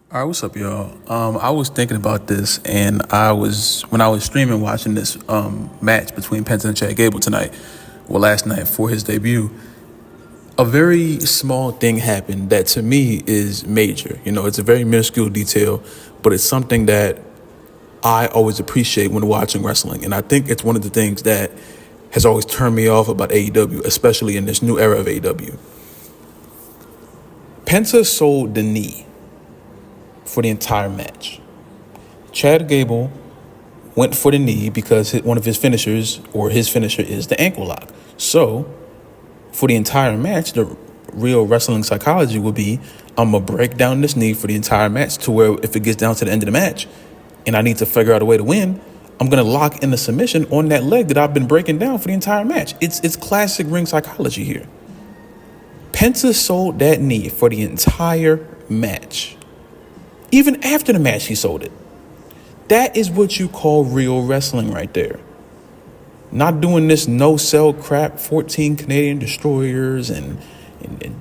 All right, what's up, y'all? I was thinking about this, and when I was streaming watching this match between Penta and Gable tonight, well, last night for his debut. A very small thing happened that to me is major. You know, it's a very minuscule detail, but it's something that I always appreciate when watching wrestling, and I think it's one of the things that has always turned me off about AEW, especially in this new era of AEW. Penta sold the knee for the entire match. Chad Gable went for the knee because one of his finishers, or his finisher, is the ankle lock. So, for the entire match, the real wrestling psychology would be, I'm going to break down this knee for the entire match to where if it gets down to the end of the match and I need to figure out a way to win, I'm going to lock in the submission on that leg that I've been breaking down for the entire match. It's classic ring psychology here. Penta sold that knee for the entire match. Even after the match, he sold it. That is what you call real wrestling right there. Not doing this no-sell crap, 14 Canadian destroyers and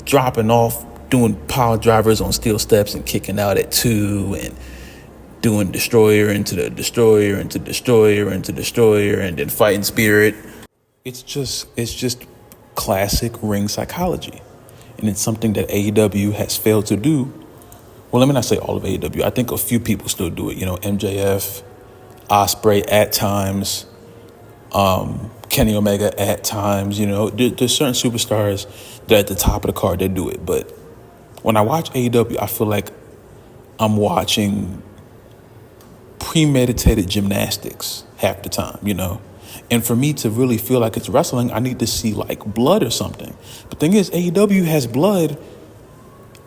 dropping off, doing pile drivers on steel steps and kicking out at 2 and doing destroyer into the destroyer into destroyer into destroyer and then fighting spirit. It's just classic ring psychology. And it's something that AEW has failed to do. Well, let me not say all of AEW. I think a few people still do it. You know, MJF, Ospreay at times, Kenny Omega at times. You know, there's certain superstars that at the top of the card they do it. But when I watch AEW, I feel like I'm watching premeditated gymnastics half the time, you know. And for me to really feel like it's wrestling, I need to see like blood or something. But the thing is, AEW has blood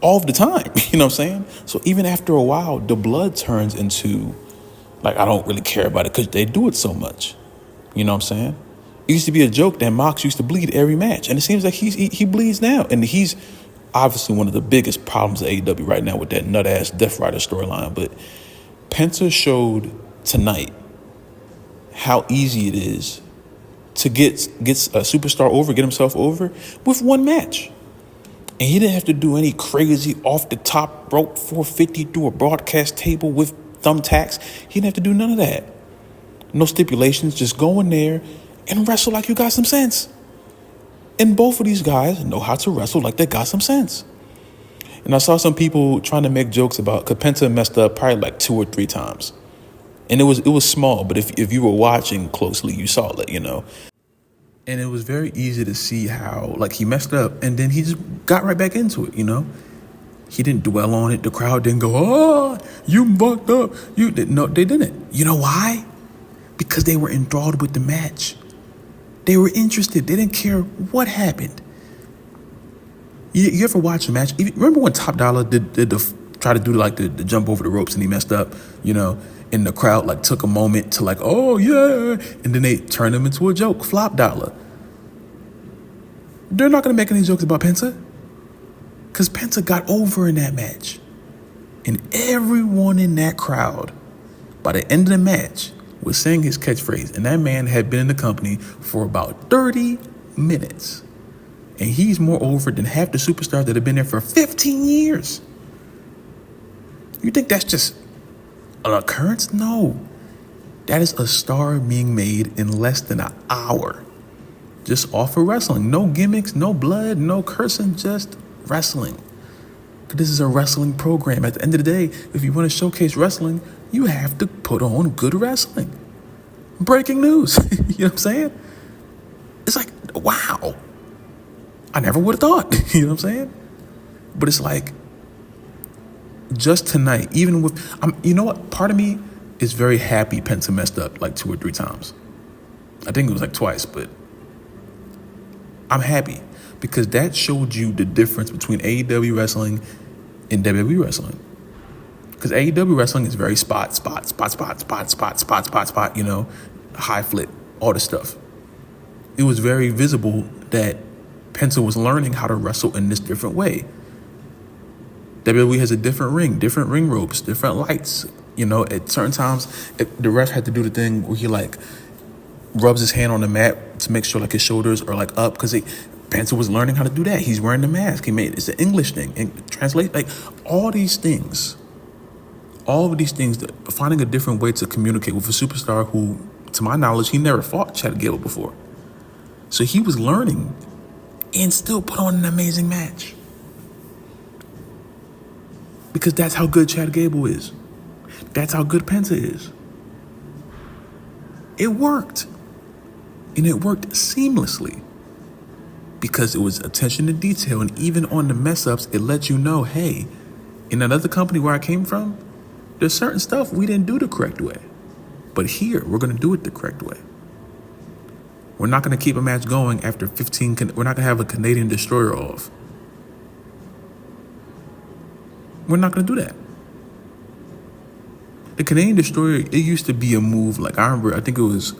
all the time, you know what I'm saying? So even after a while, the blood turns into, like, I don't really care about it because they do it so much. You know what I'm saying? It used to be a joke that Mox used to bleed every match, and it seems like he bleeds now. And he's obviously one of the biggest problems of AEW right now with that nut-ass Death Rider storyline. But Penta showed tonight how easy it is to get a superstar over, get himself over with one match. And he didn't have to do any crazy off-the-top rope 450 through a broadcast table with thumbtacks. He didn't have to do none of that. No stipulations, just go in there and wrestle like you got some sense. And both of these guys know how to wrestle like they got some sense. And I saw some people trying to make jokes about, because Penta messed up probably like 2 or 3 times. And it was small, but if you were watching closely, you saw it, you know. And it was very easy to see how, like, he messed up and then he just got right back into it, you know? He didn't dwell on it. The crowd didn't go, oh, you fucked up. No, they didn't. You know why? Because they were enthralled with the match. They were interested. They didn't care what happened. You ever watch a match? Remember when Top Dollar try to do like the jump over the ropes and he messed up, you know? And the crowd like took a moment to like, oh yeah, and then they turned him into a joke. Flop Dollar. They're not gonna make any jokes about Penta, because Penta got over in that match, and everyone in that crowd, by the end of the match, was saying his catchphrase, and that man had been in the company for about 30 minutes, and he's more over than half the superstars that have been there for 15 years. You think that's just an occurrence? No. That is a star being made in less than an hour. Just off of wrestling. No gimmicks, no blood, no cursing, just wrestling. This is a wrestling program. At the end of the day, if you want to showcase wrestling, you have to put on good wrestling. Breaking news. You know what I'm saying? It's like, wow. I never would have thought. You know what I'm saying? But it's like, just tonight, even with, you know what? Part of me is very happy Penta messed up like 2 or 3 times. I think it was like twice, but I'm happy because that showed you the difference between AEW wrestling and WWE wrestling. Because AEW wrestling is very spot, you know, high flip, all this stuff. It was very visible that Penta was learning how to wrestle in this different way. WWE has a different ring ropes, different lights. You know, at certain times, the ref had to do the thing where he like rubs his hand on the mat to make sure like his shoulders are like up, because Penta was learning how to do that. He's wearing the mask. It's an English thing and translate, like all these things All of these things, finding a different way to communicate with a superstar who, to my knowledge, he never fought Chad Gable before. So he was learning and still put on an amazing match. Because that's how good Chad Gable is. That's how good Penta is. It worked. And it worked seamlessly. Because it was attention to detail, and even on the mess ups, it let you know, hey, in another company where I came from, there's certain stuff we didn't do the correct way. But here, we're going to do it the correct way. We're not going to keep a match going after 15, we're not going to have a Canadian destroyer off. We're not going to do that. The Canadian destroyer, it used to be a move, like I remember, I think it was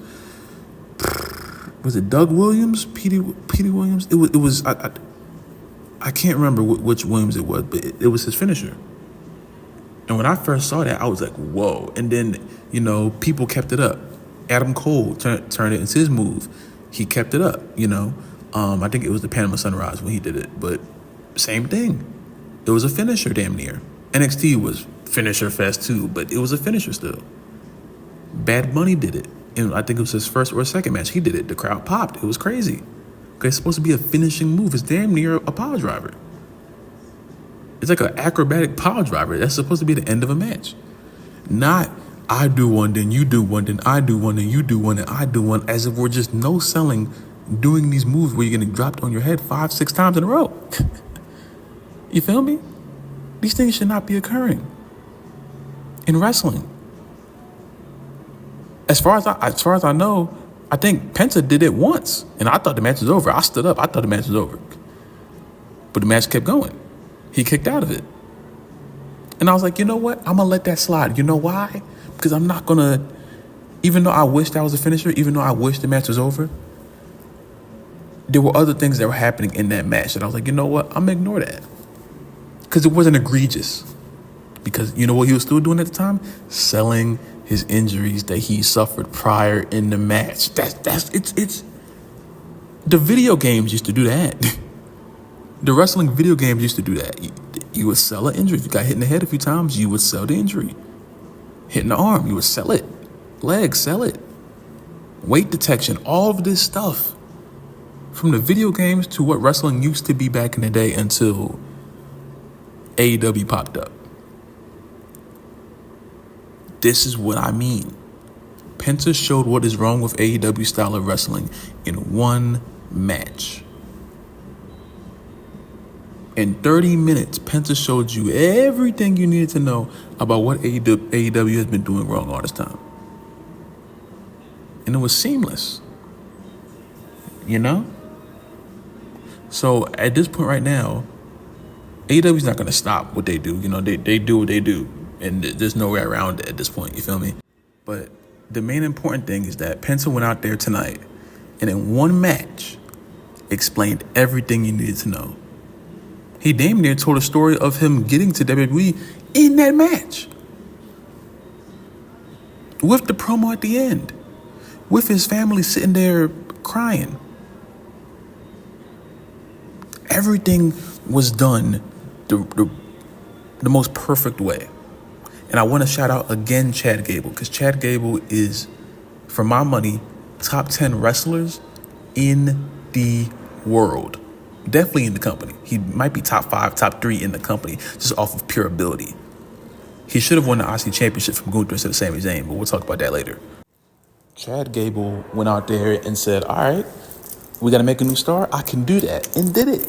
it Doug Williams, Petey Williams? It was I can't remember which Williams it was, but it was his finisher. And when I first saw that, I was like, whoa. And then, people kept it up. Adam Cole turned it into his move. He kept it up, I think it was the Panama Sunrise when he did it. But same thing. It was a finisher damn near. NXT was finisher fest too, but it was a finisher still. Bad Bunny did it. And I think it was his first or second match. He did it. The crowd popped. It was crazy. Okay, it's supposed to be a finishing move. It's damn near a power driver. It's like an acrobatic power driver. That's supposed to be the end of a match. Not, I do one, then you do one, then I do one, then you do one, then I do one, as if we're just no-selling doing these moves where you're getting dropped on your head 5-6 times in a row. You feel me? These things should not be occurring in wrestling. As far as I know, I think Penta did it once, and I thought the match was over. I stood up. I thought the match was over. But the match kept going. He kicked out of it. And I was like, you know what? I'm going to let that slide. You know why? Because I'm not going to, even though I wish that was a finisher, even though I wish the match was over, there were other things that were happening in that match that I was like, you know what? I'm going to ignore that. Because it wasn't egregious. Because you know what he was still doing at the time? Selling his injuries that he suffered prior in the match. It's the video games used to do that. The wrestling video games used to do that. You would sell an injury. If you got hit in the head a few times, you would sell the injury. Hit in the arm, you would sell it. Leg, sell it. Weight detection, all of this stuff. From the video games to what wrestling used to be back in the day until AEW popped up. This is what I mean. Penta showed what is wrong with AEW style of wrestling in one match. In 30 minutes, Penta showed you everything you needed to know about what AEW has been doing wrong all this time. And it was seamless. So at this point right now, AEW's not going to stop what they do. They do what they do. And there's no way around it at this point, you feel me? But the main important thing is that Penta went out there tonight and in one match explained everything you needed to know. He damn near told a story of him getting to WWE in that match. With the promo at the end. With his family sitting there crying. Everything was done the most perfect way. And I want to shout out again Chad Gable, because Chad Gable is, for my money, top 10 wrestlers in the world. Definitely in the company. He might be top 5, top 3 in the company, just off of pure ability. He should have won the IC championship from Gunther instead of Sami Zayn, but we'll talk about that later. Chad Gable went out there and said, all right, we got to make a new star. I can do that. And did it.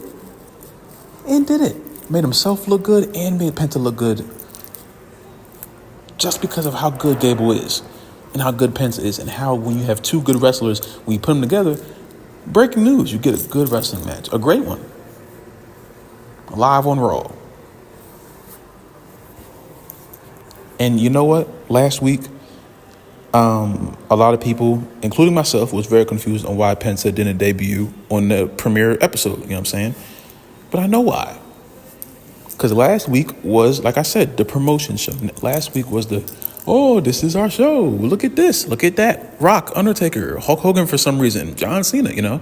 Made himself look good and made Penta look good. Just because of how good Gable is and how good Penta is and how when you have two good wrestlers, when you put them together, breaking news, you get a good wrestling match. A great one. Live on Raw. And you know what? Last week, a lot of people, including myself, was very confused on why Penta didn't debut on the premiere episode. You know what I'm saying? But I know why. Because last week was, like I said, the promotion show. Last week was this is our show. Look at this. Look at that. Rock, Undertaker, Hulk Hogan for some reason, John Cena,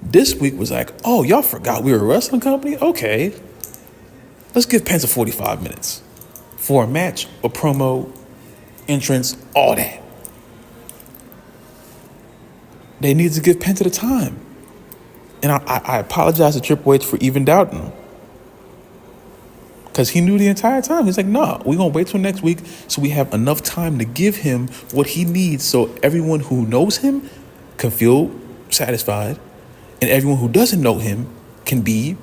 This week was like, oh, y'all forgot we were a wrestling company? Okay. Let's give Penta 45 minutes. for a match, a promo, entrance, all that. They need to give Penta the time. And I apologize to Triple H for even doubting him. Because he knew the entire time. He's like, nah, we're going to wait till next week so we have enough time to give him what he needs so everyone who knows him can feel satisfied and everyone who doesn't know him can be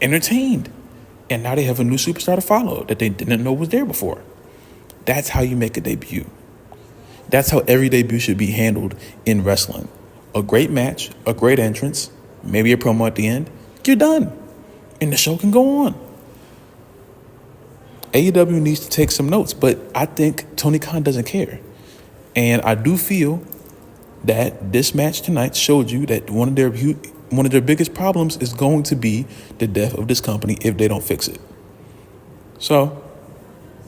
entertained. And now they have a new superstar to follow that they didn't know was there before. That's how you make a debut. That's how every debut should be handled in wrestling. A great match, a great entrance, maybe a promo at the end, you're done. And the show can go on. AEW needs to take some notes, but I think Tony Khan doesn't care. And I do feel that this match tonight showed you that one of their biggest problems is going to be the death of this company if they don't fix it. So,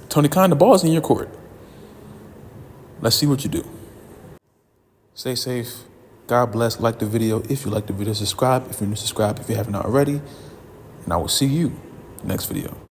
Tony Khan, the ball's in your court. Let's see what you do. Stay safe. God bless. Like the video. If you like the video, subscribe. If you're new, subscribe if you haven't already. And I will see you next video.